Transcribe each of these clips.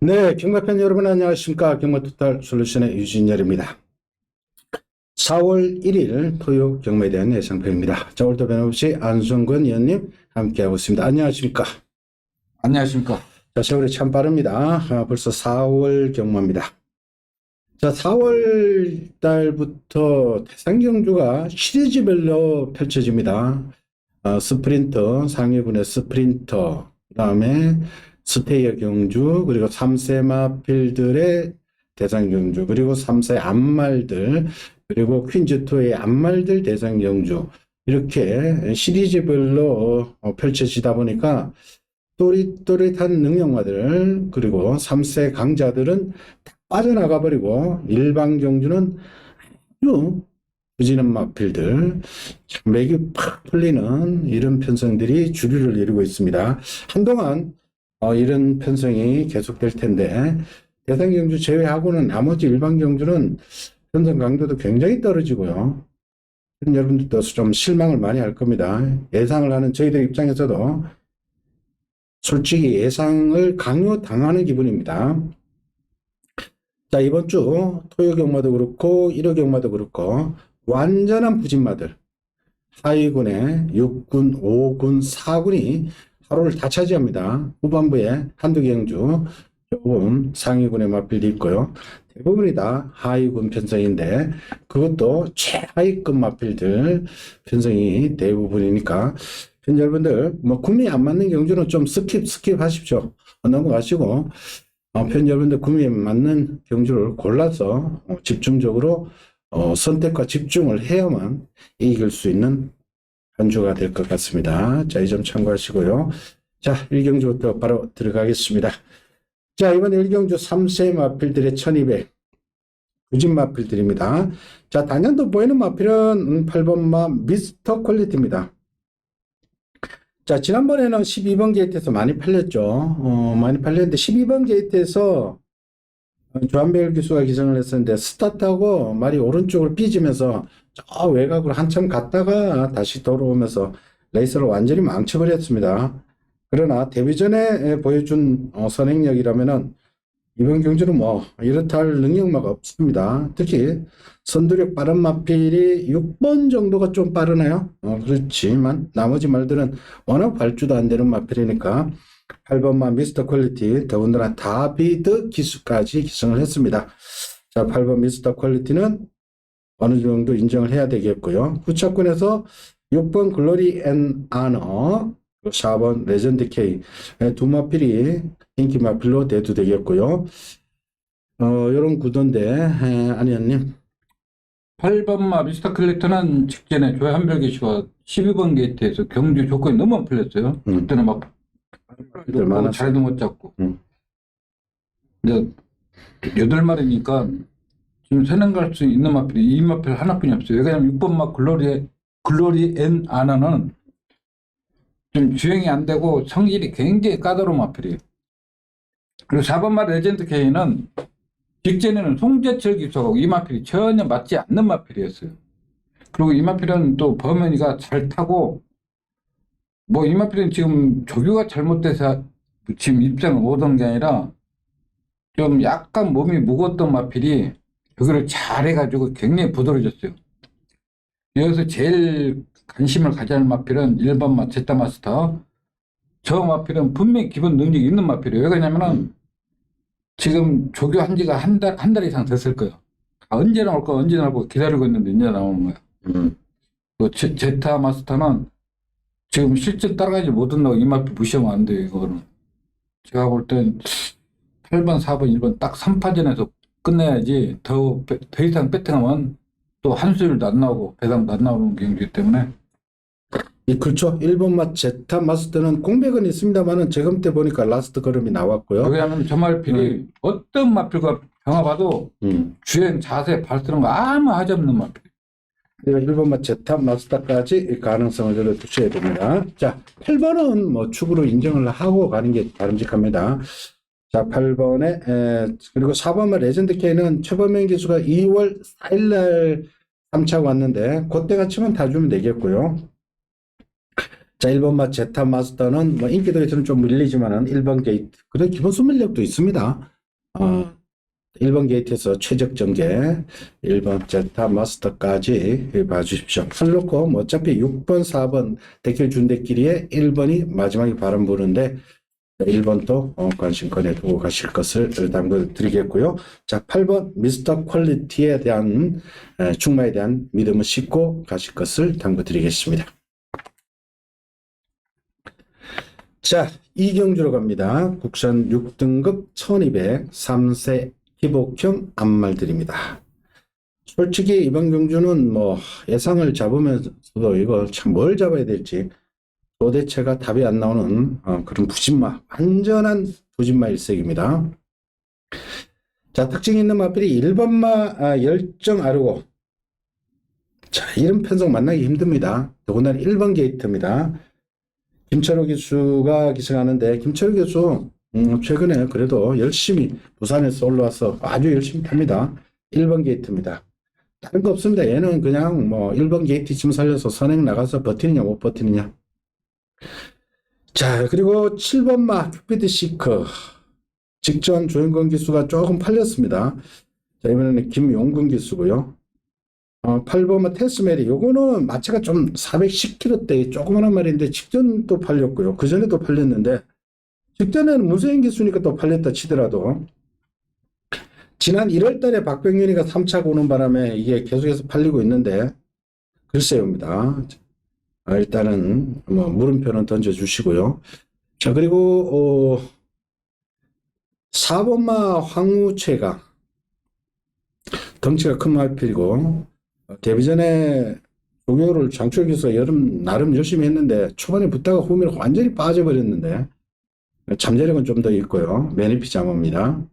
네, 경마팬 여러분 안녕하십니까. 경마토탈 솔루션의 유진열입니다. 4월 1일 토요 경마에 대한 예상편입니다. 자, 오늘도 변함없이 안성권 의원님 함께하고 있습니다. 안녕하십니까. 안녕하십니까. 자, 세월이 참 빠릅니다. 벌써 4월 경마입니다. 자, 4월 달부터 대상경주가 시리즈별로 펼쳐집니다. 스프린터, 상위군의 스프린터, 그 다음에 스테이어 경주, 그리고 3세 마필들의 대상 경주, 그리고 3세 암말들, 그리고 퀸즈2의 암말들 대상 경주, 이렇게 시리즈별로 펼쳐지다 보니까 또릿또릿한 능력마들, 그리고 3세 강자들은 다 빠져나가 버리고 일반 경주는 아주 부지런 마필들, 맥이 팍 풀리는 이런 편성들이 주류를 이루고 있습니다. 한동안 이런 편성이 계속될 텐데 대상 경주 제외하고는 나머지 일반 경주는 편성 강도도 굉장히 떨어지고요. 여러분들도 좀 실망을 많이 할 겁니다. 예상을 하는 저희들 입장에서도 솔직히 예상을 강요당하는 기분입니다. 자, 이번 주 토요 경마도 그렇고 일요 경마도 그렇고 완전한 부진마들, 하위군의 6군, 5군, 4군이 하루를 다 차지합니다. 후반부에 한두 경주 조금 상위군의 마필도 있고요. 대부분이 다 하위군 편성인데 그것도 최하위급 마필들 편성이 대부분이니까 여러분들 뭐 구미에 안 맞는 경주는 좀 스킵 하십시오. 넘어가시고 여러분들 구미에 맞는 경주를 골라서 집중적으로 선택과 집중을 해야만 이길 수 있는 한 주가 될 것 같습니다. 자, 이 점 참고하시고요. 자, 1경주부터 바로 들어가겠습니다. 자, 이번 1경주 3세 마필들의 1200 부진 마필들입니다. 자, 단연도 보이는 마필은 8번마 미스터 퀄리티입니다. 자, 지난번에는 12번 게이트에서 많이 팔렸죠. 많이 팔렸는데 12번 게이트에서 조한별 기수가 기승을 했었는데 스타트하고 말이 오른쪽으로 삐지면서 저 외곽으로 한참 갔다가 다시 돌아오면서 레이스를 완전히 망쳐버렸습니다. 그러나 데뷔 전에 보여준 선행력이라면은 이번 경주는 뭐 이렇다 할 능력마가 없습니다. 특히 선두력 빠른 마필이 6번 정도가 좀 빠르나요? 그렇지만 나머지 말들은 워낙 발주도 안 되는 마필이니까 8번마 미스터 퀄리티, 더군다나 다비드 기수까지 기승을 했습니다. 자, 8번 미스터 퀄리티는 어느 정도 인정을 해야 되겠고요. 후차권에서 6번 글로리 앤 아너, 4번 레전드 K 두 마필이 인기 마필로 대두되겠고요. 이런 구도인데 안희연님. 8번마 미스터 클렉터는 직전에 조한별 기수가 12번 게이트에서 경주 조건이 너무 안 풀렸어요. 그때는 막 자리도 못 잡고. 이제 8마리니까 지금 세능 갈 수 있는 마필이 이 마필 하나뿐이 없어요. 왜냐면 6번마 글로리 앤 아너는 좀 주행이 안 되고 성질이 굉장히 까다로운 마필이에요. 그리고 4번마 레전드 K는 직전에는 송재철 기수하고 이 마필이 전혀 맞지 않는 마필이었어요. 그리고 이 마필은 또 범현이가 잘 타고 뭐 이 마필은 지금 조교가 잘못돼서 지금 입장을 오던 게 아니라 좀 약간 몸이 무거웠던 마필이 그거를 잘해가지고 굉장히 부드러워졌어요. 여기서 제일 관심을 가져야 할 마필은 1번마 제타 마스터. 저 마필은 분명히 기본 능력이 있는 마필이에요. 왜 그러냐면은 지금 조교한 지가 한 달 이상 됐을 거예요. 언제 나올까 언제 나올까 기다리고 있는데 이제 나오는 거예요. 그 제타 마스터는 지금 실전 따라가지 못한다고 이 마필 무시하면 안 돼요. 이거는 제가 볼 땐 8번, 4번, 1번 딱 3파전에서 끝내야지 더 이상 배팅하면 또 한수율도 안 나오고 배당도 안 나오는 경기이기 때문에. 그렇죠. 1번마 제타 마스터는 공백은 있습니다만은 제금 때 보니까 라스트 걸음이 나왔고요. 왜냐하면 저 마필이 어떤 마필과 경합봐도 주행, 자세, 발 쓰는 거 아무 하지 없는 마필. 1번마 제타 마스터까지 가능성을 열어 두셔야 됩니다. 자, 8번은 뭐 축으로 인정을 하고 가는 게 바람직합니다. 자, 8번에 그리고 4번마 레전드 K는 최범현 기수가 2월 4일날 3차 왔는데 그때가 치면 다 주면 되겠고요. 자, 1번 제타 마스터는 뭐 인기도에 좀 밀리지만은 1번 게이트. 그래 기본 순밀력도 있습니다. 1번 게이트에서 최적 전개 1번 제타 마스터까지 봐주십시오. 팔놓고 뭐 어차피 6번, 4번 대결 준대끼리에 1번이 마지막에 바람 부는데 1번도 관심권에 두고 가실 것을 당부드리겠고요. 자, 8번 미스터 퀄리티에 대한 충마에 대한 믿음을 싣고 가실 것을 당부드리겠습니다. 자, 이경주로 갑니다. 국산 6등급 1200 3세 기복형 암말들입니다. 솔직히 이번 경주는 뭐 예상을 잡으면서도 이거 참 뭘 잡아야 될지 도대체가 답이 안 나오는 그런 부진마, 완전한 부진마 일색입니다. 자, 특징 있는 마필이 1번마 열정 아르고. 자, 이런 편성 만나기 힘듭니다. 더군다나 1번 게이트입니다. 김철호 기수가 기승하는데 김철호 기수 최근에 그래도 열심히 부산에서 올라와서 아주 열심히 탑니다. 1번 게이트입니다. 다른 거 없습니다. 얘는 그냥 뭐 1번 게이트 좀 살려서 선행 나가서 버티느냐 못 버티느냐. 자, 그리고 7번마 큐피드 시크 직전 조현건 기수가 조금 팔렸습니다. 자, 이번에는 김용근 기수고요. 8번마 테스메리 요거는 마체가 좀 410kg대 조그만한 말인데 직전도 팔렸고요. 그 전에도 팔렸는데 직전에는 문세인 기수니까 또 팔렸다 치더라도 지난 1월달에 박병윤이가 3차 오는 바람에 이게 계속해서 팔리고 있는데 글쎄요입니다. 일단은 뭐 물음표는 던져주시고요. 자, 그리고 4번마 황우채가 덩치가 큰 마필이고 데뷔 전에 조교를 장출기서 나름 열심히 했는데 초반에 붙다가 후미로 완전히 빠져버렸는데 잠재력은 좀 더 있고요. 매니피 잠어입니다.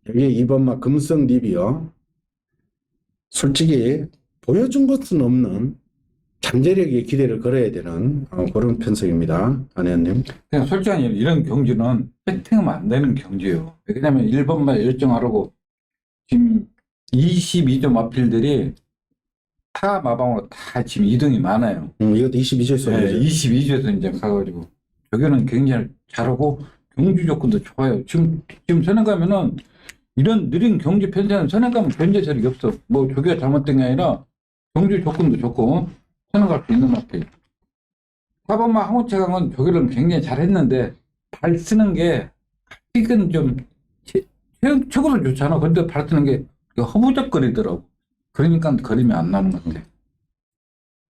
여기 2번마 금성 리비어 솔직히 보여준 것은 없는 잠재력에 기대를 걸어야 되는 그런 편성입니다. 안혜연님. 그냥 솔직히 이런 경주는 배팅하면 안 되는 경주예요. 왜냐면 1번만 열정하라고 지금 22점 마필들이 타 마방으로 다 지금 2등이 많아요. 이것도 22조에서 네, 22조에서 이제 가가지고 조교는 굉장히 잘하고 경주 조건도 좋아요. 지금 선행 가면은 이런 느린 경주 편차는 선행 가면 견제 세력이 없어. 뭐 조교가 잘못된 게 아니라 경주 조건도 좋고 선행 갈 수 있는 마필. 4번마 항우채 강은 조교를 굉장히 잘했는데 발 쓰는 게 아직은 좀 최고로 좋잖아. 근데 발 쓰는 게 허무적거리더라고. 그러니까 그림이 안 나는 것 같아.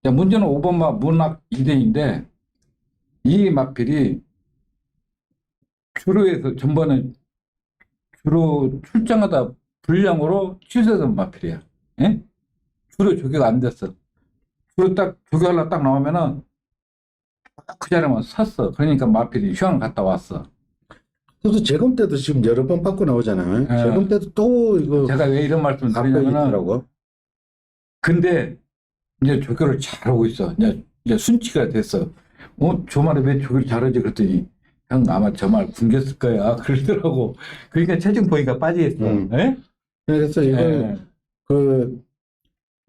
자, 문제는 5번마 문학 2대인데 이 마필이 주로에서 전번에 주로 출장하다 불량으로 취소된 마필이야. 예? 주로 조교가 안 됐어. 주로 딱 조교하려 딱 나오면은 그 자리만 섰어. 그러니까 마필이 휴양을 갔다 왔어. 그래도 재검 때도 지금 여러 번 받고 나오잖아요. 네. 재검 때도 또 이거 제가 왜 이런 말씀을 드리냐면은 근데 이제 조교를 잘하고 있어. 이제 순치가 됐어. 저 말에 왜 조교를 잘하지? 그랬더니 형 아마 저 말 굶겼을 거야. 그러더라고. 그러니까 체중 보니까 빠지겠어. 예? 그래서 이걸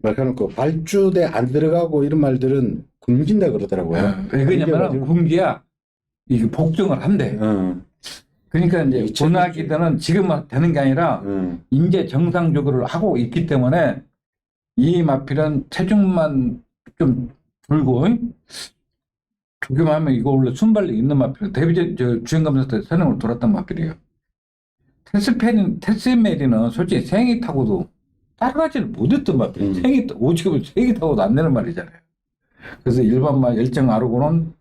말해놓고 발주대 안 들어가고 이런 말들은 굶긴다 그러더라고요. 왜 그러냐면 굶기야 이게 복종을 한대. 그러니까 이제 본학이들은 지금 되는 게 아니라 이제 정상적으로 하고 있기 때문에 이 마필은 체중만 좀 불고 조교만 하면 이거 원래 순발력 있는 마필이에요. 데뷔 주행감사 때 선행으로 돌았던 마필이에요. 테스메리는 솔직히 생이 타고도 따라가지를 못했던 마필이에요. 오지급을 생이 타고도 안 되는 말이잖아요. 그래서 일반마 열정 아르고는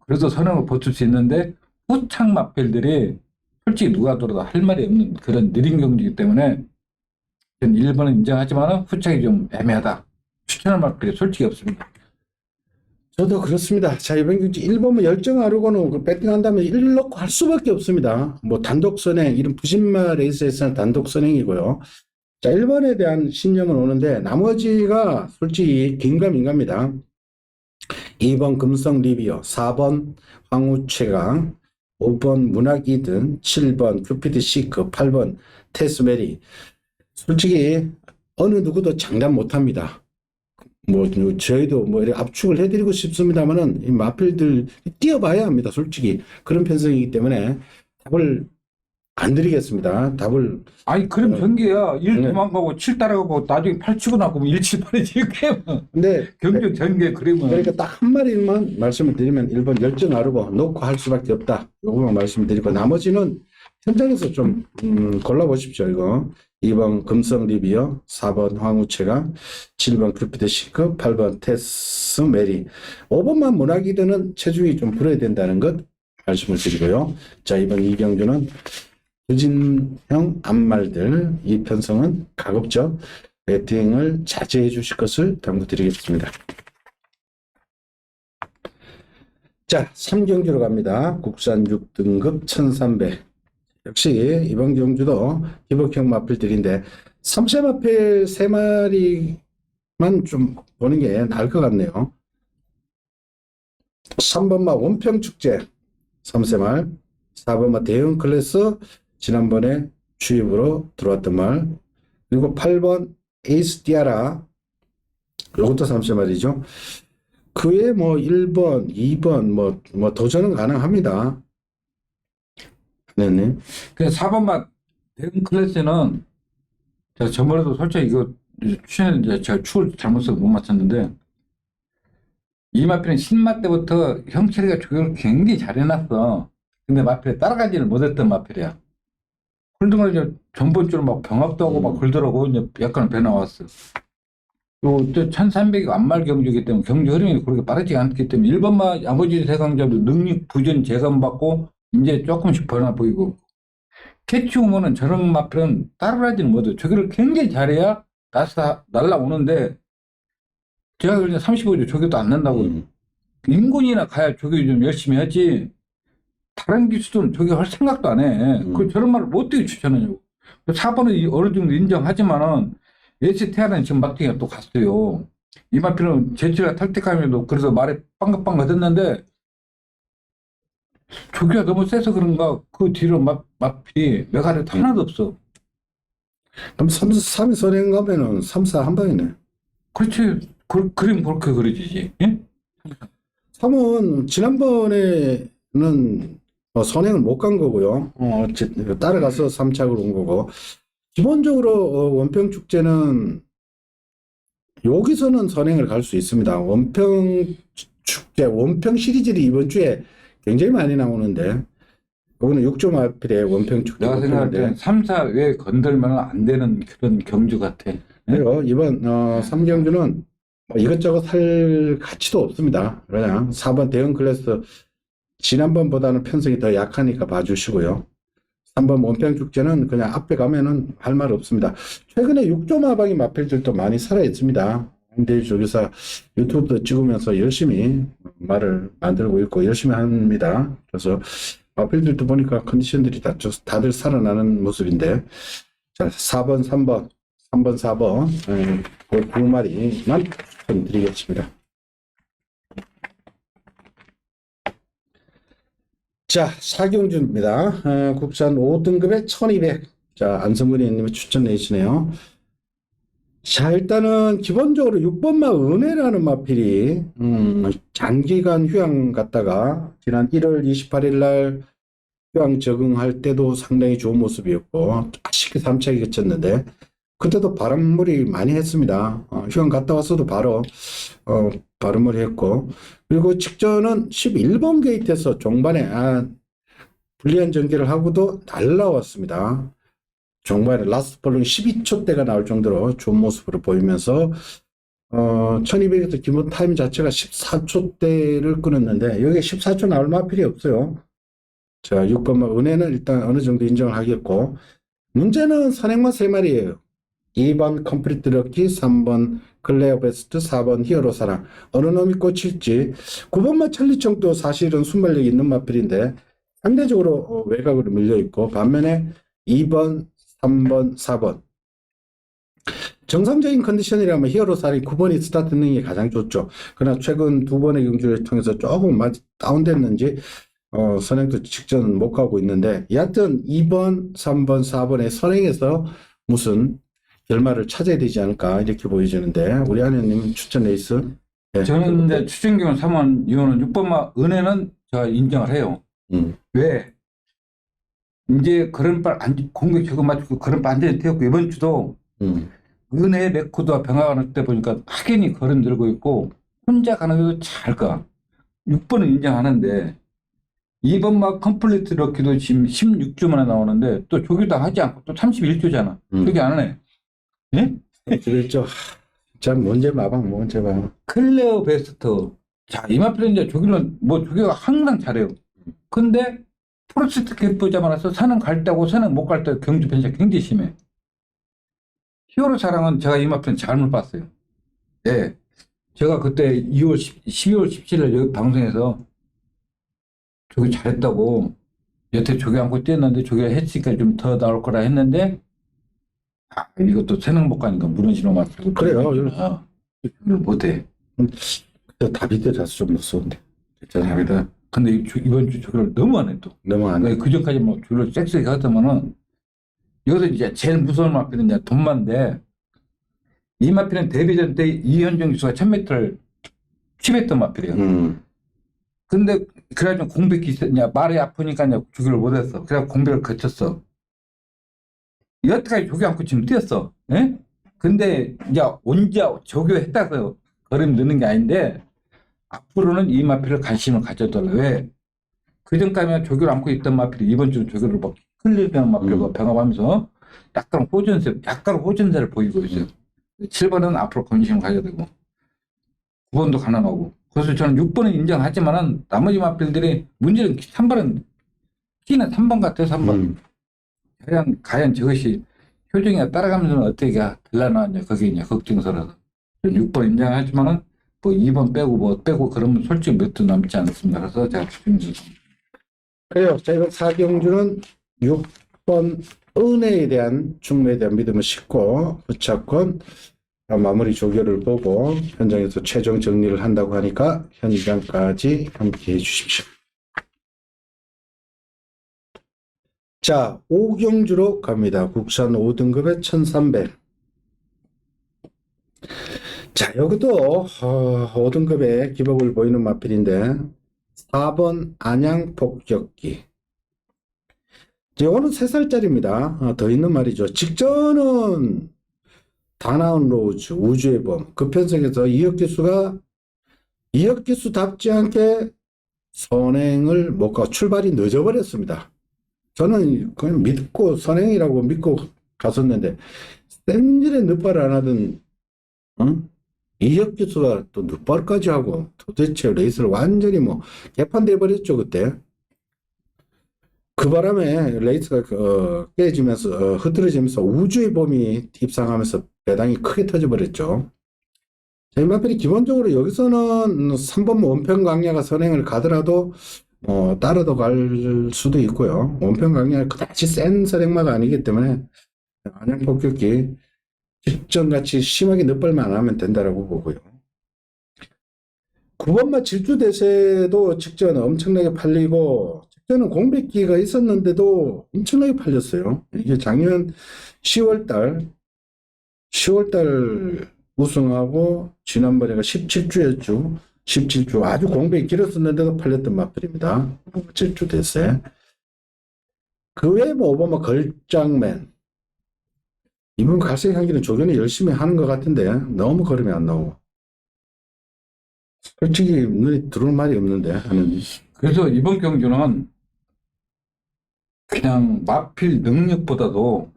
그래도 선행을 버틸 수 있는데 후창 마필들이 솔직히 누가 들어도 할 말이 없는 그런 느린 경기이기 때문에 1번은 인정하지만 후창이 좀 애매하다. 추천할 마필이 솔직히 없습니다. 저도 그렇습니다. 자, 이번 경기 1번은 열정 아르고는 그 배팅한다면 1 넣고 할 수밖에 없습니다. 뭐 단독 선행, 이런 부신마 레이스에서는 단독 선행이고요. 자, 1번에 대한 신념은 오는데 나머지가 솔직히 긴가민가입니다. 2번 금성 리비어, 4번 황우최강, 5번 문학 2등, 7번 큐피드 시크, 8번 테스메리. 솔직히 어느 누구도 장담 못합니다. 뭐 저희도 뭐 이렇게 압축을 해드리고 싶습니다만은 이 마필들 뛰어봐야 합니다. 솔직히 그런 편성이기 때문에 답을 안 드리겠습니다. 답을 아니 그럼 전개야 1 네. 도망가고 7 따라가고 나중에 8 치고 나고 1, 7, 8이지 이렇게 근데 경주 전개 그러면 그러니까 딱 한 마리만 말씀을 드리면 1번 열정 아르고 놓고 할 수밖에 없다. 요거만 말씀드리고 나머지는 현장에서 좀 골라보십시오. 이거 2번 금성 리비어, 4번 황우체가, 7번 큐피드 시크, 8번 테스 메리, 5번만 문학이드는 체중이 좀 불어야 된다는 것 말씀을 드리고요. 자, 이번 이경주는 유진형 암말들, 이 편성은 가급적 배팅을 자제해 주실 것을 당부드리겠습니다. 자, 3경주로 갑니다. 국산 6등급 1300. 역시 이번 경주도 기복형 마필들인데 3세 마필 3마리만 좀 보는 게 나을 것 같네요. 3번마 원평축제 3세말, 4번마 대형 클래스 지난번에 주입으로 들어왔던 말, 그리고 8번 에이스 띠아라, 이것도 3세말이죠. 그에 뭐 1번, 2번 뭐 도전은 가능합니다. 네네. 그 4번만 대응 클래스는 제가 저번에도 솔직히 이거 추천했는데 제가 축을 잘못 써서 못 맞췄는데 이 마필은 신마 때부터 형철이가 조교를 굉장히 잘 해놨어. 근데 마필에 따라가지를 못했던 마필이야. 홀등을 이제 전번주로 막 병합도 하고 막 걸더라고. 이제 약간 배 나왔어. 또 1300이 안말 경주이기 때문에 경주 흐름이 그렇게 빠르지 않기 때문에 1번마 아버지 세강자도 능력 부전 재감받고 이제 조금씩 변화 보이고 캐치우먼은 저런 마필은 따라가지는 못해. 저기를 굉장히 잘해야 날라오는데 제가 그냥 35주 조교도 안 난다고. 인군이나 가야 조교 좀 열심히 하지. 다른 기수들은 조교 할 생각도 안 해. 그 저런 말을 뭐 어떻게 추천하냐고. 4번은 어느 정도 인정하지만은 STR은 지금 막대기가 또 갔어요. 이 마필은 제치가 탈퇴감에도 그래서 말에 빵긋빵긋 했는데 조교가 너무 세서 그런가 그 뒤로 마필이 메가리 하나도 없어. 그럼 3위 선행 가면은 3, 4 한 방이네. 그렇지. 그림 그렇게 그려지지. 예? 3은 지난번에는 선행을 못 간 거고요. 따라가서 3착으로 온 거고. 기본적으로 원평 축제는 여기서는 선행을 갈 수 있습니다. 원평 축제, 원평 시리즈를 이번 주에 굉장히 많이 나오는데 이거는 6조 마필의 원평 축제. 내가 생각할 때 3, 4 왜 건들면 안 되는 그런 경주 같아. 그리고 이번 3경주는 이것저것 할 가치도 없습니다. 그냥 4번 대형 클래스 지난번보다는 편성이 더 약하니까 봐주시고요. 3번 원평축제는 그냥 앞에 가면은 할 말 없습니다. 최근에 6조 마방이 마필들도 많이 살아있습니다. 근데 조교사 유튜브도 찍으면서 열심히 말을 만들고 있고 열심히 합니다. 그래서 마필들도 보니까 컨디션들이 다들 살아나는 모습인데, 자, 4번, 3번, 3번, 4번, 그 두 마리만 추천드리겠습니다. 자, 사경주입니다. 국산 5등급에 1200. 자, 안성근이 님이 추천 내주시네요. 자, 일단은 기본적으로 6번마 은혜라는 마필이 장기간 휴양 갔다가 지난 1월 28일 날 휴양 적응할 때도 상당히 좋은 모습이었고 아쉽게 3착이 그쳤는데 그때도 바람머리 많이 했습니다. 휴양 갔다 왔어도 바로 바람머리 했고, 그리고 직전은 11번 게이트에서 종반에 불리한 전개를 하고도 날라왔습니다. 종반에 라스트 볼링 12초대가 나올 정도로 좋은 모습으로 보이면서 1200에서 기본 타임 자체가 14초대를 끊었는데 여기에 14초 나올 마필이 없어요. 자, 6번만 은혜는 일단 어느 정도 인정을 하겠고, 문제는 선행만 3마리예요. 2번 컴플리트 럭키, 3번 클레어 베스트, 4번 히어로 사랑. 어느 놈이 꽂힐지. 9번만 찰리청도 사실은 순발력이 있는 마필인데 상대적으로 외곽으로 밀려있고, 반면에 2번, 3번, 4번. 정상적인 컨디션이라면 히어로 사랑이 9번이 스타트 능력이 가장 좋죠. 그러나 최근 두 번의 경주를 통해서 조금 다운됐는지 선행도 직전 못 가고 있는데, 여하튼 2번, 3번, 4번의 선행에서 무슨 결말을 찾아야 되지 않을까 이렇게 보여지는데 우리 아내님 추천 레이스. 네. 저는 이제 추천경 3원 이호는 6번마 은혜는 제가 인정을 해요. 왜? 이제 그런 공격 저거 맞추고 그런 반전이 되었고 이번 주도 은혜 레코드와 병합하는 때 보니까 확연히 걸음 들고 있고 혼자 가는 것도 잘 가. 6번은 인정하는데 2번마 컴플리트 럭키도 지금 16주 만에 나오는데 또 조교도 하지 않고 또 31주잖아. 조교 안 하네. 예? 그랬죠. 참 문제 마방 문제 마방. 클레어 베스트. 자, 이마필은 이제 조교는 뭐 조교가 항상 잘해요. 근데 프로스트 캠프 잡아놔서 산은 갈 때고 산은 못 갈 때 경주 편차 굉장히 심해. 히어로 사랑은 제가 이마필은 잘못 봤어요. 예. 제가 그때 12월 17일 여기 방송에서 조교 잘했다고 여태 조교 안고 뛰었는데 조교가 했으니까 좀 더 나올 거라 했는데 이것도 세능 못 가니까 무너지는 것 같아요. 그래요. 못해. 다비드라서 좀 무서운데. 다비드. 근데 이번 주 조교를 너무 안 해 또. 너무 안 해. 그 전까지 뭐 조교를 섹스하게 하더만은 여기서 이제 제일 무서운 마필은 이제 돈만데 이 마필은 데뷔전 때 이현정 기수가 1000m를 취했던 마필이에요. 근데 그래가지고 공백이 있었냐 말이 아프니까 이제 조교를 못했어. 그래서 공백을 거쳤어. 여태까지 조교 않고 지금 뛰었어. 예? 근데 이제 혼자 조교했다고 걸음 넣는 게 아닌데 앞으로는 이 마필을 관심을 가져달라. 왜? 그 전까지는 조교를 안고 있던 마필이 이번 주는 조교를 막 흘리는 마필과 병합하면서 약간 호전세를 보이고 있어요. 7번은 앞으로 관심을 가져야 되고 9번도 가능하고 그래서 저는 6번은 인정하지만은 나머지 마필들이 문제는 3번은 키는 3번 같아요. 3번. 과연 저것이 효정이가 따라가면서 어떻게 될라나 그게 이제 걱정스러워서 6번 인정하지만은 뭐 2번 빼고 그러면 솔직히 몇 도 남지 않습니다. 그래서 제가 추천드립니다. 그래요. 자, 이번 4경주는 6번 은혜에 대한 충무에 대한 믿음을 싣고 부착권 마무리 조교를 보고 현장에서 최종 정리를 한다고 하니까 현장까지 함께 해주십시오. 자, 5경주로 갑니다. 국산 5등급에 1300. 자, 여기도 5등급의 기복을 보이는 마필인데 4번 안양 폭격기. 이거는 3살짜리입니다. 더 있는 말이죠. 직전은 다나운 로즈, 우주의 범, 그 편성에서 이혁기수답지 않게 선행을 못 가고 출발이 늦어버렸습니다. 저는 그냥 믿고 선행이라고 믿고 갔었는데 생질에 늦발을 안 하던 이혁기수가 또 늦발까지 하고 도대체 레이스를 완전히 뭐 개판돼 버렸죠 그때. 그 바람에 레이스가 깨지면서 흐트러지면서 우주의 범이 입상하면서 배당이 크게 터져버렸죠. 이 마필이 기본적으로 여기서는 3번 원평 강야가 선행을 가더라도 따라도 갈 수도 있고요. 원평 강야가 그다지 센 선행마가 아니기 때문에 안양 폭격기 직전같이 심하게 늦발만 안 하면 된다라고 보고요. 9번마 질주대세도 직전 엄청나게 팔리고 직전은 공백기가 있었는데도 엄청나게 팔렸어요. 이게 작년 10월달 우승하고 지난번에가 17주였죠. 17주 아주 공백이 길었었는데도 팔렸던 마필입니다. 질주대세. 그 외에 뭐 5번마 걸장맨. 이번 갈색향기는 조견이 열심히 하는 것 같은데 너무 걸음이 안 나오고. 솔직히 눈에 들어올 말이 없는데 하는. 그래서 이번 경주는 그냥 마필 능력보다도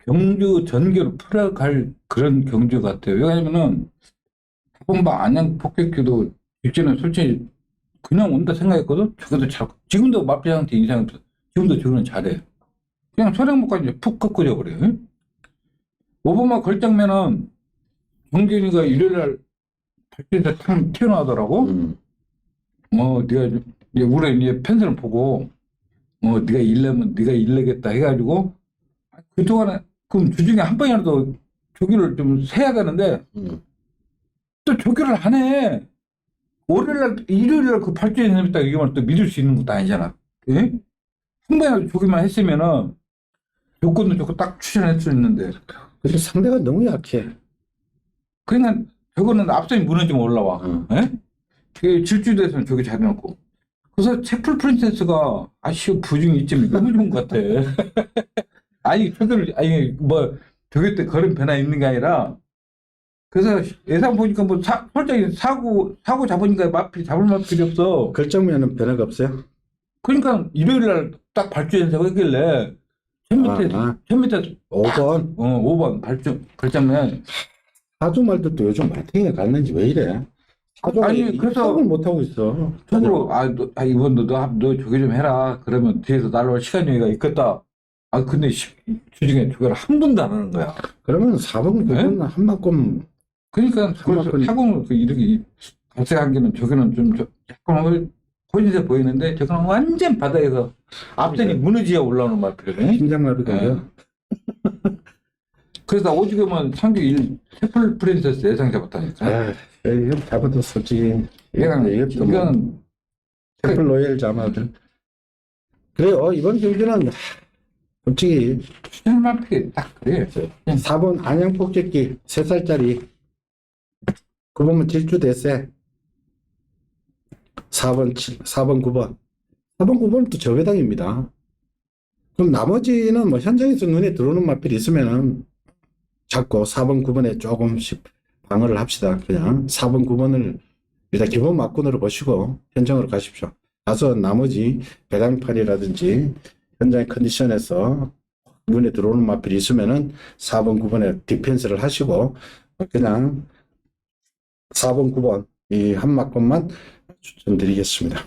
경주 전개로 풀어갈 그런 경주 같아요. 왜냐면은 다본방 안양 폭격기도 직전에 솔직히 그냥 온다 생각했거든. 저것도 잘 지금도 마필한테 인상이 없어. 지금도 저거는 잘해. 그냥 소량목까지 푹 꺾어져 버려요. 오버마 걸장면은 경준이가 일요일날 발전에서 탕 튀어나오더라고. 네가 우리 펜션을 보고 네가 일려면 네가 일려겠다 해가지고 그동안에 그럼 주중에 한 번이라도 조교를 좀 세야 되는데 또 조교를 안 해. 월요일날 일요일날 그 발전이 있다 이거만 또 믿을 수 있는 것도 아니잖아. 예? 한 번이라도 조교만 했으면은 조건도 좋고 딱 추천할 수 있는데 그리고 상대가 너무 약해. 그러니까 저거는 앞선이 무너지면 올라와. 응. 예? 그 질주돼서는 저기 잘해놓고. 그래서 채플 프린세스가 아쉬워 부중이 이점이 너무 좋은 것 같아. 아니 저들 아니 뭐 저기 때 그런 변화 있는 게 아니라 그래서 예상 보니까 뭐 솔직히 사고 잡으니까 잡을 마필이 없어. 결정면은 변화가 없어요. 그러니까 일요일 날 딱 발주 연습을 했길래 맨 밑에 5번. 5번 발주면 사주 말도 또 요즘 마팅에 갔는지 왜 이래? 사주가 아니, 그래서 입성을 못 하고 있어. 속으로 이번 너 저기 좀 해라. 그러면 뒤에서 날라올 시간 여유가 있겠다. 근데 주중에 저걸 한 번도 안 하는 거야. 그러면 4번, 9번 한 만큼 그러니까 그래서 사공을 이렇게 갈색한 게는 저기는 좀 약간 포인트에 보이는데 저거는 완전 바닥에서 앞선이 무너지어 올라오는 마필이거든. 심장마비가 네. 그래서 오죽하면 상규 1 태플 프린세스 예상 잡았다니까. 이거 잡아도 솔직히 이건 태플 로얄 자마들. 그래요. 이번 경기는 솔직히 추천 마필이 딱 그래. 4번 안양 폭격기 3살짜리 그 보면 질주 대세 4번 9번 9번은 또 저배당입니다. 그럼 나머지는 뭐 현장에서 눈에 들어오는 마필이 있으면은 잡고 4번 9번에 조금씩 방어를 합시다. 그냥 4번 9번을 일단 기본 막군으로 보시고 현장으로 가십시오. 가서 나머지 배당판이라든지 현장의 컨디션에서 눈에 들어오는 마필이 있으면은 4번 9번에 디펜스를 하시고 그냥 4번 9번 이 한 막권만 추천드리겠습니다.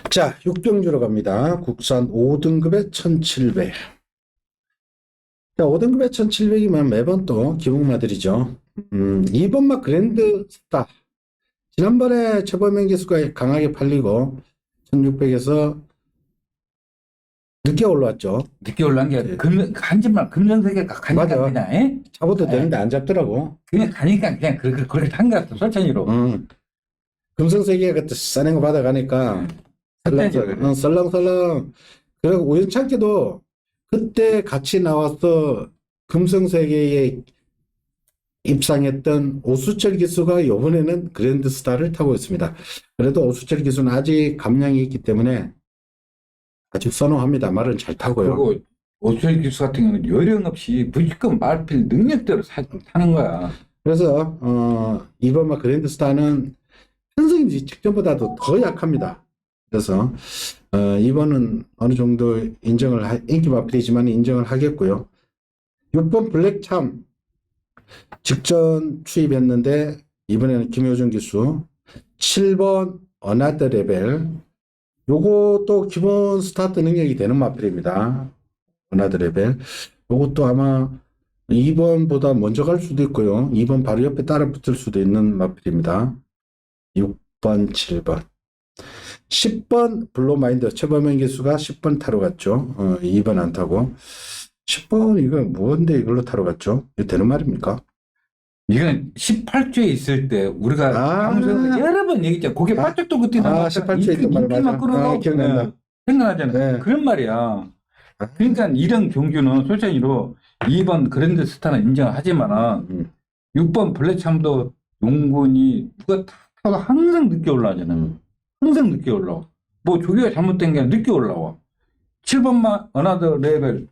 자, 6병주로 갑니다. 국산 5등급에 1700. 자, 5등급에 1700이면 매번 또 기복마들이죠. 2번마 그랜드 스타. 지난번에 최범행 기수가 강하게 팔리고 1600에서 늦게 올라왔죠. 늦게 올라온 게 한짓말 금전세계가 가니까 맞아. 그냥 잡아도 되는데 안 잡더라고. 그냥 가니까 그냥 그렇게 한 것 같아. 설찬이로. 금성세계가 그때 싸낸 거 받아가니까 썰렁썰렁. 그리고 우연찮게도 그때 같이 나와서 금성세계에 입상했던 오수철 기수가 이번에는 그랜드스타를 타고 있습니다. 그래도 오수철 기수는 아직 감량이 있기 때문에 아직 선호합니다. 말은 잘 타고요. 그리고 오수철 기수 같은 경우는 요령 없이 무조건 말필 능력대로 타는 거야. 그래서 이번 그랜드스타는 현승지 직전보다도 더 약합니다. 그래서 이번은 어느 정도 인기 마필이지만 인정을 하겠고요. 6번 블랙참 직전 투입했는데 이번에는 김효준 기수. 7번 어나더 레벨. 요것도 기본 스타트 능력이 되는 마필입니다. 어나더 레벨. 요것도 아마 2번보다 먼저 갈 수도 있고요. 2번 바로 옆에 따라 붙을 수도 있는 마필입니다. 6번, 7번. 10번 블로마인드. 최범행 기수가 10번 타러 갔죠. 2번 안 타고. 10번 이거 뭔데 이걸로 타러 갔죠? 이거 되는 말입니까? 이건 18조에 있을 때 우리가 방송에서 여러 번 얘기했잖아. 고개 바짝 또 그때 나왔잖아. 18조에 있던 말 맞아. 끌어도 기억난다. 생각나잖아. 네. 그런 말이야. 그러니까 이런 경주는 솔직히로 2번 그랜드 스타는 인정하지만 6번 블랙참도 용군이 누가 타도 항상 늦게 올라가잖아. 항상 늦게 올라와. 뭐 조기가 잘못된 게 아니라 늦게 올라와. 7번만 어나더 레벨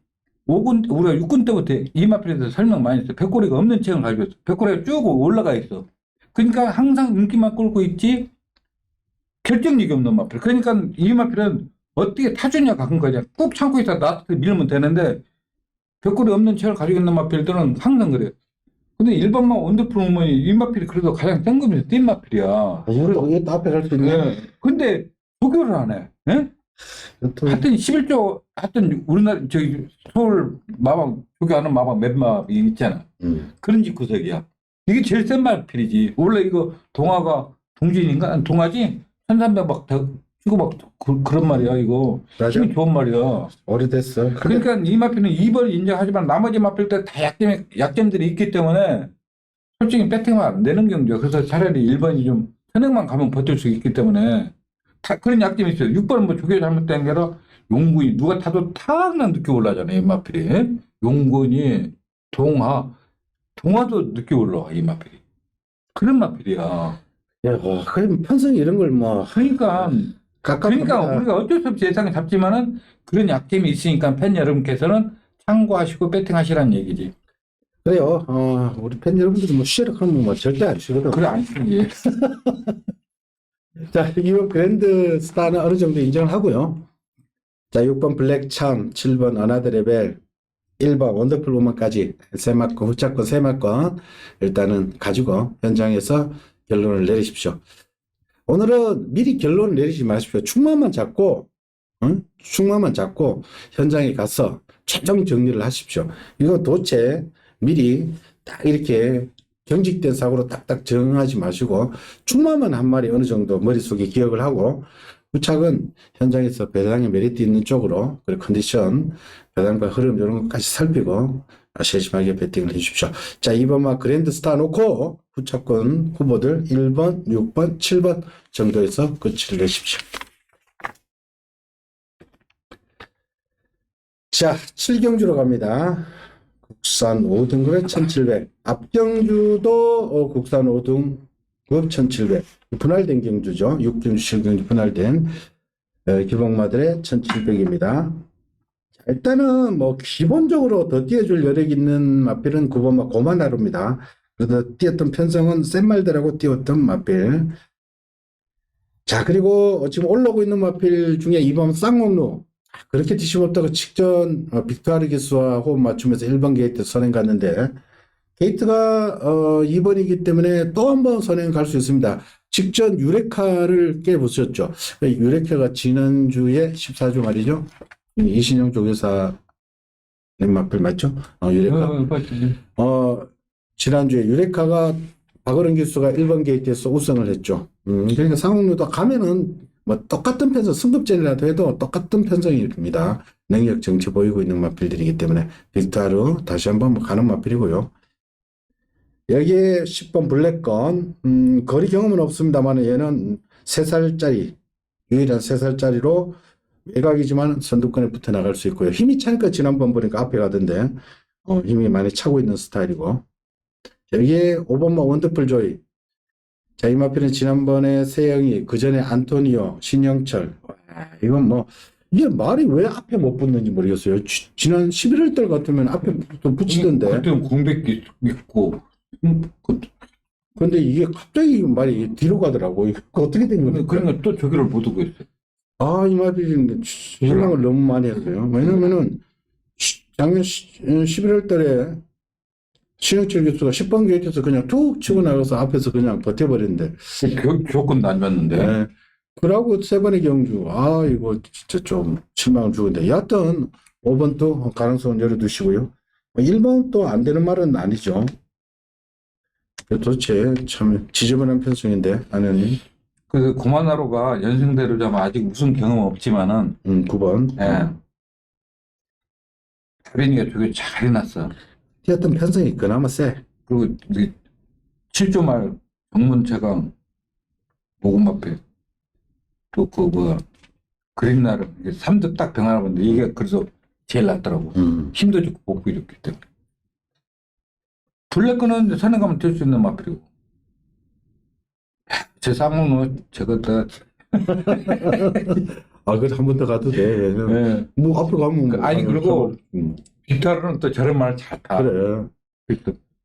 5군, 우리가 6군 때부터 이 마필에 대해서 설명 많이 했어. 백골이가 없는 책을 가지고 있어. 백골이가 쭉 올라가 있어. 그러니까 항상 인기만 끌고 있지 결정력이 없는 마필. 그러니까 이 마필은 어떻게 타주냐 가끔 거냐. 꾹 참고 있다 나한테 밀면 되는데 백골이 없는 책을 가지고 있는 마필들은 항상 그래. 근데 1번만 원더풀 우먼이 이 마필이 그래도 가장 뜬금에서 뛴 마필이야. 이것도 앞에 갈 수 있네. 네. 근데 조교를 안 해. 예? 하여튼 11조 하여튼 우리나라 저기 서울 마방 조교하는 마방 맵마이 있잖아. 그런 집구석이야. 이게 제일 센 마필이지. 원래 이거 동화가 동진인가? 동화지? 1300 막 치고 막 그런 말이야 이거. 맞아. 힘이 좋은 말이야. 오래됐어. 그러니까 이 마필은 2번 인정하지만 나머지 마필들 다 약점들이 있기 때문에 솔직히 배팅은 안 되는 경우죠. 그래서 차라리 1번이 좀 현행만 가면 버틸 수 있기 때문에 그런 약점이 있어요. 6번은 뭐 조교 잘못된 게 아니라 용군이 누가 타도 탁나 늦게 올라가잖아요. 이마필이. 용군이 동화도 늦게 올라와. 이마필이. 그런 마필이야. 야, 그럼 편성 이런 걸 뭐, 그러니까 깝깝합니다. 우리가 어쩔 수 없이 예상을 잡지만은 그런 약점이 있으니까 팬 여러분께서는 참고하시고 배팅하시라는 얘기지. 그래요. 우리 팬 여러분들도 뭐 쉬려고 하면 뭐 절대 안 쉬거든. 그래 안 쓰지. 자, 이번 그랜드 스타는 어느 정도 인정을 하고요. 자, 6번 블랙 참, 7번 어나더 레벨, 1번 원더풀 우먼까지 세 마건, 후차권 세 마건 일단은 가지고 현장에서 결론을 내리십시오. 오늘은 미리 결론을 내리지 마십시오. 축마만 잡고, 축마만 잡고 현장에 가서 최종 정리를 하십시오. 이거 도대체 미리 딱 이렇게 경직된 사고로 딱딱 정하지 마시고 축마만 한 마리 어느 정도 머릿속에 기억을 하고 후착은 현장에서 배당의 메리트 있는 쪽으로 그리고 컨디션, 배당과 흐름 이런 것까지 살피고 세심하게 배팅을 해주십시오. 자, 2번마 그랜드 스타 놓고 후착권 후보들 1번, 6번, 7번 정도에서 끝을 내십시오. 자, 7경주로 갑니다. 국산 5등급에 1700. 앞경주도 국산 5등급 1700. 분할된 경주죠. 6경주, 7경주 분할된 기복마들의 1700입니다. 일단은 뭐 기본적으로 더 띄워줄 여력 있는 마필은 9번마 고만하루입니다. 그래서 띄웠던 편성은 센 말들하고 띄웠던 마필. 자, 그리고 지금 올라오고 있는 마필 중에 2번 쌍옥루. 그렇게 뒤집어 없다고 직전 빅토르 기수와 호흡 맞추면서 1번 게이트 선행 갔는데 게이트가 2번이기 때문에 또 한 번 선행 갈 수 있습니다. 직전 유레카를 깨부셨죠. 유레카가 지난주에 14주 말이죠. 이신영 조교사 넷마필 맞죠? 유레카. 지난주에 유레카가 박어른 기수가 1번 게이트에서 우승을 했죠. 그러니까 상홍루도 가면은 뭐 똑같은 편성, 승급전이라도 해도 똑같은 편성입니다. 능력 정치 보이고 있는 마필들이기 때문에 빅타르 다시 한번 뭐 가는 마필이고요. 여기에 10번 블랙건 거리 경험은 없습니다만 얘는 3살짜리 유일한 3살짜리로 외곽이지만 선두권에 붙어 나갈 수 있고요. 힘이 차니까 지난번 보니까 앞에 가던데 힘이 많이 차고 있는 스타일이고 여기에 5번마 원더풀 조이. 자, 이 마필은 지난번에 세영이, 그 전에 안토니오, 신영철. 이건 뭐, 이게 말이 왜 앞에 못 붙는지 모르겠어요. 지난 11월 달 같으면 앞에 또 붙이던데. 그때는 공백기 있고. 근데 이게 갑자기 말이 뒤로 가더라고. 이거 어떻게 된 겁니까? 그러니까 또 저기를 못 오고 있어요. 이 마필이 실망을 너무 많이 했어요. 왜냐면은, 작년 11월 달에 신영철 교수가 10번 게이트에서 그냥 툭 치고 나가서 앞에서 그냥 버텨버렸는데. 조건도 안 줬는데. 네. 그러고 세 번의 경주. 이거 진짜 좀 실망을 주는데. 여하튼 5번 또 가능성은 열어두시고요. 1번 또 안 되는 말은 아니죠. 도대체 참 지저분한 편성인데, 안현이. 그 고만하로가 연승대로 자면 아직 우승 경험 없지만은 9번. 예. 다빈이가 저게 잘 해놨어. 뛰었던 편성이 그나마 세. 그리고 7조 말 정문 최강 모금 앞에 또 그린나를 3등 딱 병하는데 이게 그래서 제일 낫더라고. 힘도 좋고 복부 좋기 때문에. 블랙거는 선행 가면 될 수 있는 마필이고. 제 쌍문은 제가 다 그래도 한 번 더 가도 돼. 네. 뭐 앞으로 가면 뭐 아니 그리고 빅타르는 또 저런 말 잘 타. 그래.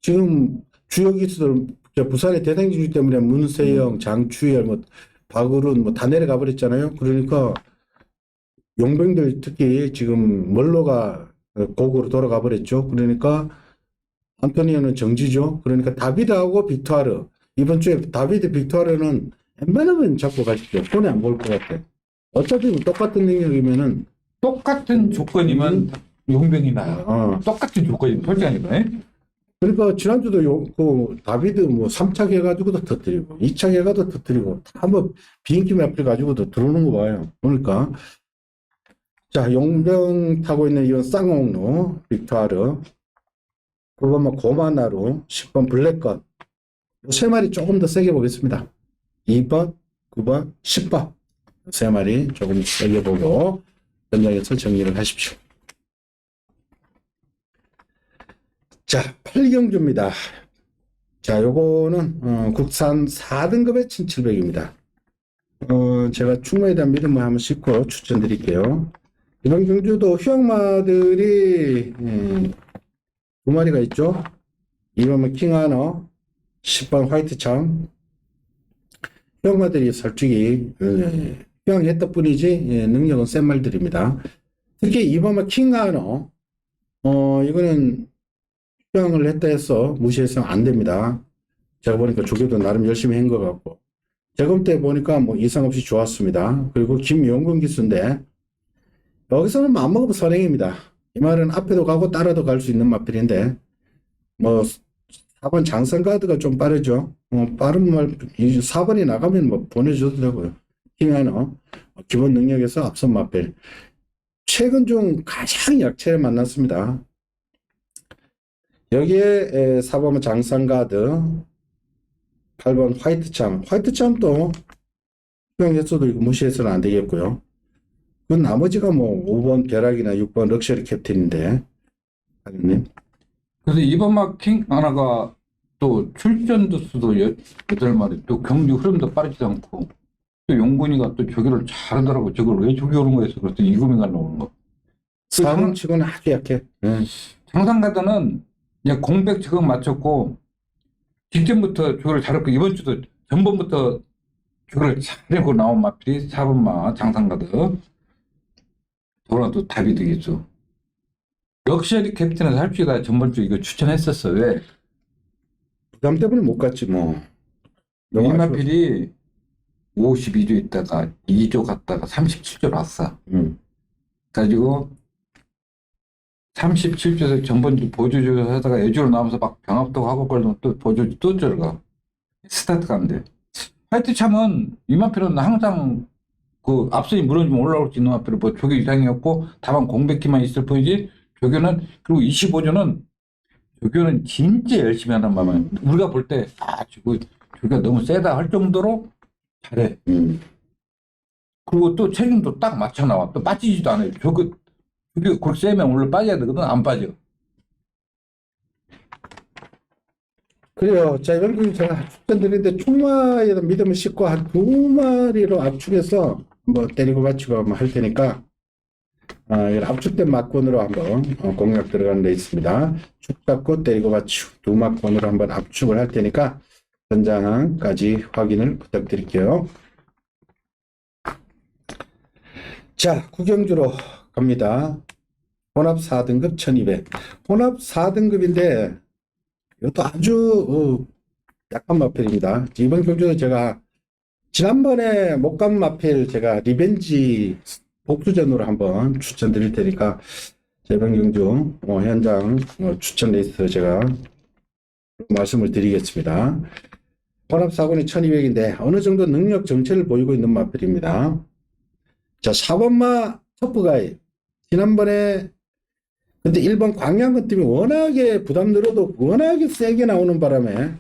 지금 주요 기수들 부산의 대장주 때문에 문세영, 장추열, 뭐 박을훈 뭐 다 내려가 버렸잖아요. 그러니까 용병들 특히 지금 멀로가 고구로 돌아가 버렸죠. 그러니까 안토니오는 정지죠. 그러니까 다비드하고 빅토르 이번 주에 다비드 빅토르는 웬만하면 잡고 가십시오. 손해 안 볼 것 같아. 어차피 똑같은 능력이면은 똑같은 조건이면 용병이 나요. 똑같은 조건이면 솔직하니까. 그러니까 지난주도 다비드 뭐 3차 해가지고도 터뜨리고 2차 해가도 터뜨리고 다 뭐 비인기 마필 가지고도 들어오는 거 봐요. 그러니까 자, 용병 타고 있는 이번 쌍옥루 빅토르 9번 고마나루 10번 블랙건 세 마리 조금 더 세게 보겠습니다. 2번, 9번, 10번 세 마리 조금 세게 보고 현장에서 정리를 하십시오. 자, 8경주입니다. 자, 요거는 국산 4등급의 1700입니다. 제가 충무에 대한 믿음을 한번 싣고 추천드릴게요. 이번 경주도 휴양마들이 두 마리가 있죠. 2번은 킹하너, 10번 화이트참. 휴양마들이 솔직히 휴양했다 뿐이지 능력은 센 말들입니다. 특히 2번은 킹하너, 이거는 휴양을 했다 해서 무시해서는 안 됩니다. 제가 보니까 조교도 나름 열심히 한 것 같고, 재검 때 보니까 뭐 이상 없이 좋았습니다. 그리고 김용근 기수인데, 여기서는 안 먹으면 선행입니다. 이 말은 앞에도 가고 따라도 갈 수 있는 마필인데, 뭐 4번 장성가드가 좀 빠르죠. 빠른 말 4번이 나가면 뭐 보내줘도 되고요. 킹하너 기본 능력에서 앞선 마필. 최근 중 가장 약체를 만났습니다. 여기에 4번 장성가드, 8번 화이트참. 화이트참도 휴양했어도 무시해서는 안 되겠고요. 그 나머지가 뭐 5번 벼락이나 6번 럭셔리 캡틴인데, 아님. 그래서 이번 마킹 하나가 또 출전 두수도 8마리, 또 경기 흐름도 빠르지 않고, 또 용군이가 또 조교를 잘하더라고. 저걸 왜 조교 오는 거였어? 그랬더니 이금이가 나오는 거. 4번 치고는 아주 약해. 장상가드는 그냥 공백 지금 맞췄고, 직전부터 조교를 잘했고, 이번 주도 전번부터 조교를 잘하고 나온 마필이 4번마 장상가드. 돌아도 답이 되겠죠. 럭셔리 캡틴에서 할피가 전번주 이거 추천했었어. 왜? 부담 때문에 못 갔지 뭐. 이마필이 52조 있다가 2조 갔다가 37조 왔어. 가지고 37조에서 전번주 보조조 하다가 예주로 나오면서 막 병합도 하고 걸면 또 보조조 또 들어가. 스타트가 안 돼. 화이트참은 이마필은 항상 그 앞선이 무너지면 올라올 수 있는 마필은 뭐 조교 이상이었고 다만 공백기만 있을 뿐이지. 조교는, 그리고 25조는 조교는 진짜 열심히 하는 마음이야. 우리가 볼 때 조교가 너무 세다 할 정도로 잘해. 그리고 또 체중도 딱 맞춰 나와. 또 빠지지도 않아요. 조교 그렇게 세면 원래 빠져야 되거든. 안 빠져. 그래요. 자, 이번 주 제가 추천드리는데 충마에다 믿음을 싣고 한 2마리로 압축해서 뭐 때리고 받치고 뭐 할 테니까 압축된 막권으로 한번 공략 들어가는 데 있습니다. 축 잡고 때리고 받치고 2막권으로 한번 압축을 할 테니까 현장까지 확인을 부탁드릴게요. 자, 구경주로 갑니다. 혼합 4등급 1200. 혼합 4등급인데 이것도 아주 약한 마필입니다. 이번 경주는 제가 지난번에 못 간 마필 제가 리벤지 복수전으로 한번 추천드릴 테니까 이번 경주 현장 추천 리스트 제가 말씀을 드리겠습니다. 혼합 4권이 1200인데 어느 정도 능력 정체를 보이고 있는 마필입니다. 자, 4번마 터프가이. 지난번에 근데 1번 광양근 팀이 워낙에 부담 늘어도 워낙에 세게 나오는 바람에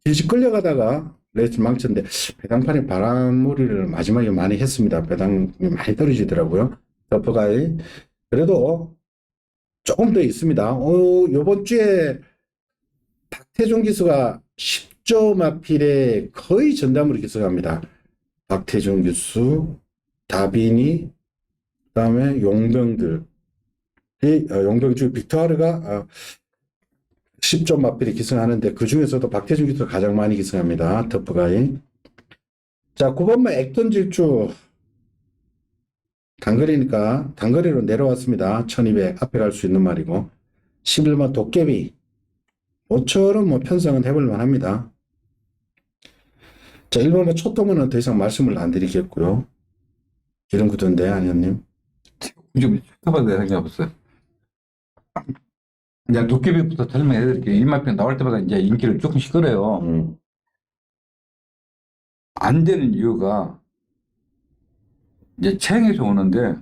일찍 끌려가다가 레이스 망쳤는데 배당판에 바람무리를 마지막에 많이 했습니다. 배당이 많이 떨어지더라고요. 터프가이. 그래도 조금 더 있습니다. 요번 주에 박태종 기수가 10조 마필에 거의 전담으로 기수합니다. 박태종 기수, 다빈이, 그 다음에 용병들. 용병주 빅토르가 10점 마필이 기승하는데 그 중에서도 박태준 기수가 가장 많이 기승합니다. 터프가이. 자, 9번만 액돈 질주 단거리니까 단거리로 내려왔습니다. 1200 앞에 갈 수 있는 말이고 11번 도깨비 모처럼 뭐 편성은 해볼만 합니다. 자, 1번만 초통은 더 이상 말씀을 안 드리겠고요. 이런 구도인데 안현님 좀 축하받은 생각이 없어요. 이제 도깨비부터 설명해드릴게요. 이마편 나올 때마다 이제 인기를 조금씩 끌어요. 안 되는 이유가 이제 체형에서 오는데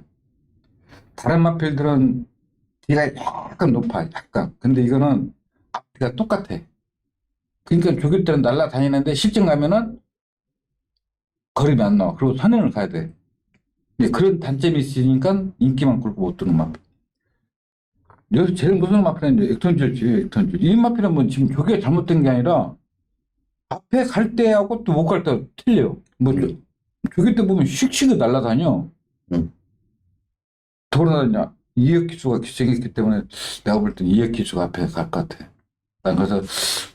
다른 마필들은 뒤가 약간 높아, 약간. 근데 이거는 앞뒤가 똑같아. 그러니까 조교 때는 날라다니는데 실전 가면은 거름이 안 나와. 그리고 선행을 가야 돼. 예, 그런 단점이 있으니까 인기만 끌고 못 드는 마필. 여기서 제일 무서운 마필은 이제 액턴질지, 액턴질. 이 마필은 뭐 지금 조기가 잘못된 게 아니라 앞에 갈 때하고 또 못 갈 때 틀려. 뭐 조기 때 보면 씩씩이 날아다녀. 돌아다녀. 이역 기수가 기생했기 때문에 내가 볼 땐 이역 기수가 앞에 갈 것 같아. 난 그래서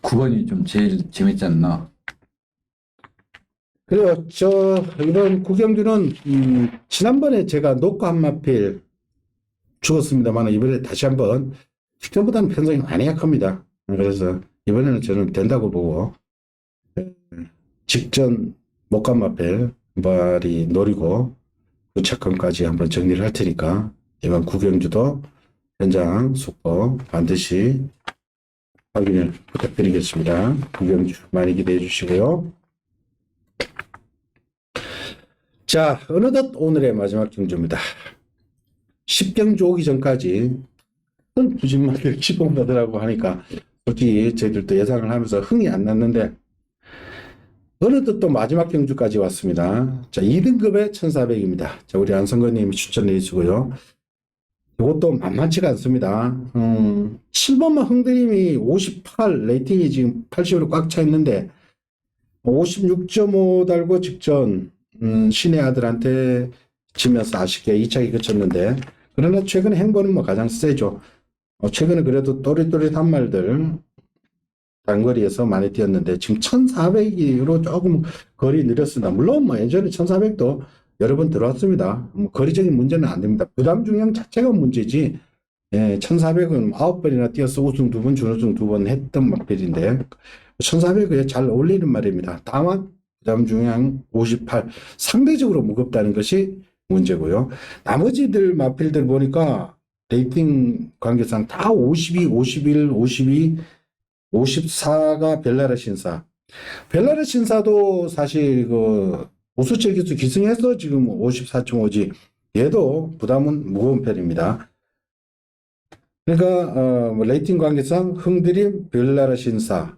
9번이 좀 제일 재밌지 않나. 그리고 이번 구경주는 지난번에 제가 녹화 마필 죽었습니다만 이번에 다시 한번 직전보다는 편성이 많이 약합니다. 그래서 이번에는 저는 된다고 보고 직전 목감 마필 발이 노리고 부착금까지 한번 정리를 할 테니까 이번 구경주도 현장 속보 반드시 확인을 부탁드리겠습니다. 구경주 많이 기대해 주시고요. 자, 어느덧 오늘의 마지막 경주입니다. 10경주 오기 전까지 부진마들 기본가더라고 하니까 솔직히 저희들도 예상을 하면서 흥이 안 났는데 어느덧 또 마지막 경주까지 왔습니다. 자, 2등급의 1400입니다. 자, 우리 안성건님이 추천해 주시고요. 이것도 만만치가 않습니다. 7번마 흥드림이 58, 레이팅이 지금 80으로 꽉 차 있는데 56.5 달고 직전 신의 아들한테 지면서 아쉽게 2차기 그쳤는데 그러나 최근에 행보는 뭐 가장 세죠. 최근에 그래도 또릿또릿한 말들 단거리에서 많이 뛰었는데 지금 1400으로 조금 거리 느렸습니다. 물론 뭐 예전에 1400도 여러 번 들어왔습니다. 뭐 거리적인 문제는 안 됩니다. 부담 중량 자체가 문제지. 예, 1400은 9번이나 뛰어서 우승 2번, 준우승 2번 했던 마필인데 1400에 잘 어울리는 말입니다. 다만 부담 중량 58 상대적으로 무겁다는 것이 문제고요. 나머지들 마필들 보니까 레이팅 관계상 다 52, 51, 52, 54가 벨라르 신사. 벨라르 신사도 사실 그 우수철 기수 기승해서 지금 54.5지. 얘도 부담은 무거운 편입니다. 그러니까 뭐 레이팅 관계상 흥드림, 벨라르 신사.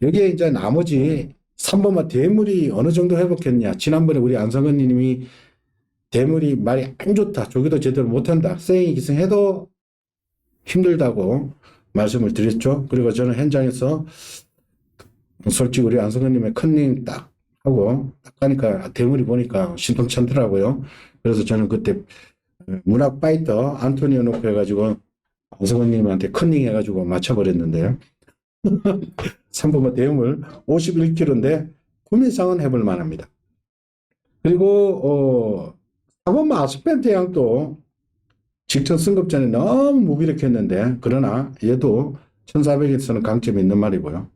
여기에 이제 나머지 3번만 대물이 어느 정도 회복했냐. 지난번에 우리 안성근 님이 대물이 말이 안 좋다. 조기도 제대로 못한다. 세잉이 기승해도 힘들다고 말씀을 드렸죠. 그리고 저는 현장에서 솔직히 우리 안성근님의 컨닝 딱 하고 딱 가니까 대물이 보니까 신통찮더라고요. 그래서 저는 그때 문학 파이터 안토니오 놓고 해가지고 안성근님한테 컨닝 해가지고 맞춰버렸는데요. 3번마 대물 51kg인데 구매상은 해볼 만합니다. 그리고 4번마 아스펜트 양도 직전 승급 전에 너무 무기력했는데 그러나 얘도 1400에서는 강점이 있는 말이고요.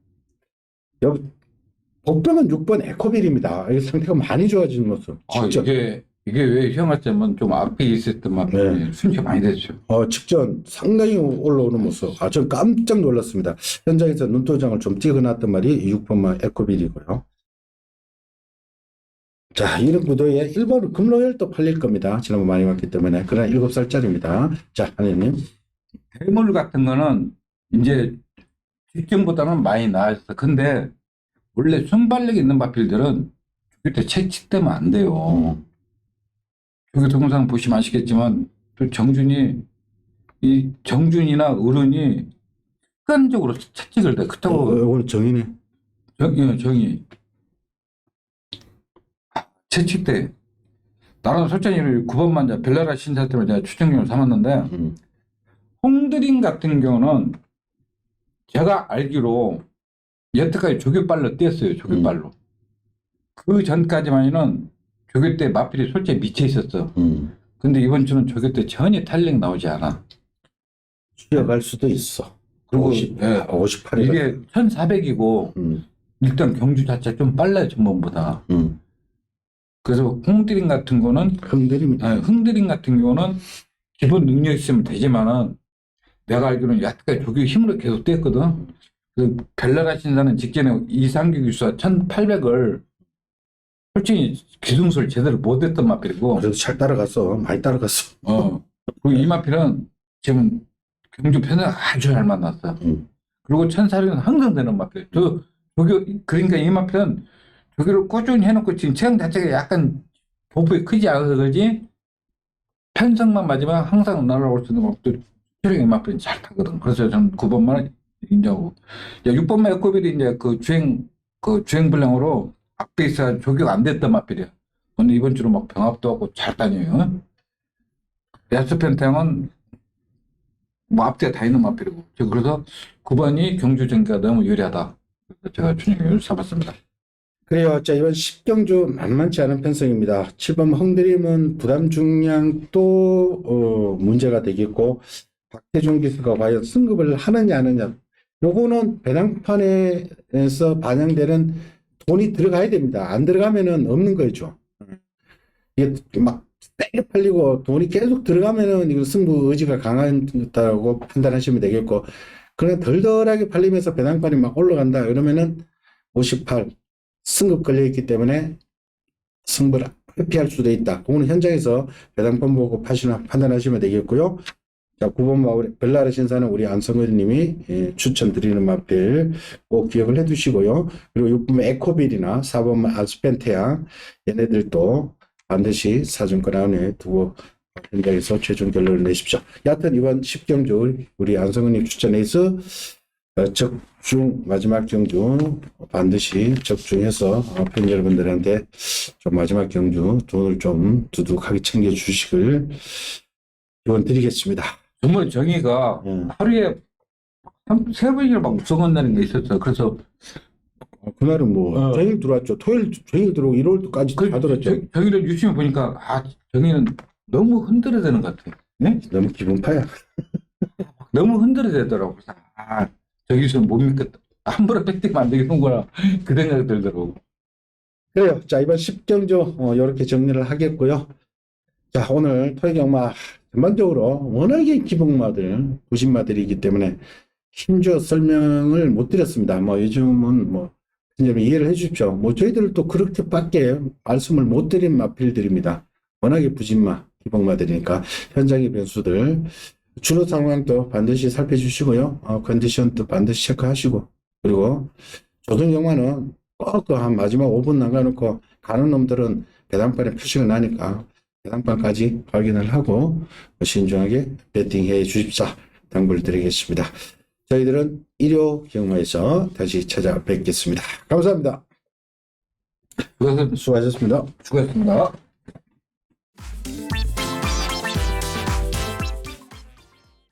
복병은 6번 에코빌입니다. 이게 상태가 많이 좋아지는 모습. 직전. 이게 왜 형아점은 좀 앞에 있었던 만큼 순위가 많이 됐죠. 직전 상당히 올라오는 모습. 전 깜짝 놀랐습니다. 현장에서 눈도장을 좀 찍어놨던 말이 6번만 에코빌이고요. 자, 이런 구도에 1번 금로열도 팔릴 겁니다. 지난번 많이 왔기 때문에. 그러나 7살짜리입니다. 자, 하느님. 해물 같은 거는 이제 직전보다는 많이 나아졌어. 근데 원래 순발력 있는 마필들은 그때 채찍되면 안 돼요. 여기 동영상 보시면 아시겠지만 또 이 정준이나 어른이 습관적으로 채찍을 대. 그렇다고 오늘 정의네. 정이 채찍대. 나는 솔직히 9번만 벨라라 신사 때문에 제가 추천경을 삼았는데 홍드림 같은 경우는 제가 알기로 여태까지 조교발로 뛰었어요. 조교발로. 그 전까지만은 조교 때 마필이 솔직히 미쳐 있었어. 근데 이번 주는 조교 때 전혀 탄력 나오지 않아. 쉬어갈 수도 있어. 그리고 58이 이게 1400이고 일단 경주 자체 좀 빨라요. 전번보다. 그래서 홍드림 같은 거는 흥드림 같은 경우는 기본 능력 있으면 되지만은 내가 알기로는 여태까지 조교 힘으로 계속 뛰었거든. 그 벨라라 신사는 직전에 이상규 교수와 1800을 솔직히 기승술 제대로 못했던 마필이고. 그래도 잘 따라갔어. 많이 따라갔어. 그리고 이 마필은 지금 경주 편을 아주 잘 만났어. 그리고 1400은 항상 되는 마필. 조교, 그러니까 이 마필은 조교를 꾸준히 해놓고 지금 체형 자체가 약간 보폭이 크지 않아서 그러지 편성만 맞으면 항상 날아올 수 있는 것도 체력이 맞으면 잘 타거든. 그래서 저는 9번만 인정하고 6번만 에코빌이 이제 그 주행 불량으로 앞베이스가 조교가 안 됐던 마필이야. 근데 이번 주로 막 병합도 하고 잘 다녀요. 야스펜탕은 뭐 앞뒤가 다 있는 마필이고 그래서 9번이 경주 전기가 너무 유리하다. 그래서 제가 준영을 잡았습니다. 그래요. 자, 이번 10경주 만만치 않은 편성입니다. 7번 헝드림은 부담 중량도 문제가 되겠고, 박태준 기수가 과연 승급을 하느냐 안 하느냐. 요거는 배당판에서 반영되는 돈이 들어가야 됩니다. 안 들어가면은 없는 거죠. 이게 막 세게 팔리고 돈이 계속 들어가면은 이거 승부 의지가 강하다고 판단하시면 되겠고, 그냥 덜덜하게 팔리면서 배당판이 막 올라간다. 이러면은 58 승급 걸려있기 때문에 승부를 회피할 수도 있다. 그거는 현장에서 배당판 보고 판단하시면 되겠고요. 자, 9번 마을 벨라르 신사는 우리 안성근 님이 추천드리는 마필 꼭 기억을 해 두시고요. 그리고 6번 에코빌이나 4번 알스펜테아 얘네들도 반드시 사정권 안에 두고 현장에서 최종 결론을 내십시오. 여하튼 이번 10경주 우리 안성근 님 추천해서 적중 마지막 경주 반드시 적중해서 팬 여러분들한테 좀 마지막 경주 돈을 좀 두둑하게 챙겨 주시길 기원 드리겠습니다. 정말 정의가 하루에 3번이나 막 우승한 날인 게 있었어. 그래서 그날은 뭐 종일 들어왔죠. 토요일 종일 들어오고 일요일까지 다 들어왔죠. 정의를 유심히 보니까 정의는 너무 흔들어대는 것 같아. 네? 너무 기분파야. 너무 흔들어대더라고. 저기서는 못 믿겠다. 함부로 뺏기면 안 되겠구나. 그 생각이 들더라고. 그래요. 자, 이번 10경주 이렇게 정리를 하겠고요. 자, 오늘 토익경마 전반적으로 워낙에 기복마들, 부신마들이기 때문에 힘주어 설명을 못 드렸습니다. 뭐 요즘은 뭐 이해를 해 주십시오. 뭐 저희들도 그렇게밖에 말씀을 못 드린 마필들입니다. 워낙에 부신마, 기복마들이니까 현장의 변수들 주로 상황도 반드시 살펴주시고요. 컨디션도 반드시 체크하시고, 그리고 조선경마는 꼭 한 마지막 5분 남겨놓고 가는 놈들은 배당판에 표시가 나니까 배당판까지 확인을 하고 신중하게 배팅해 주십사 당부를 드리겠습니다. 저희들은 일요 경마에서 다시 찾아뵙겠습니다. 감사합니다. 수고하셨습니다. 수고했습니다.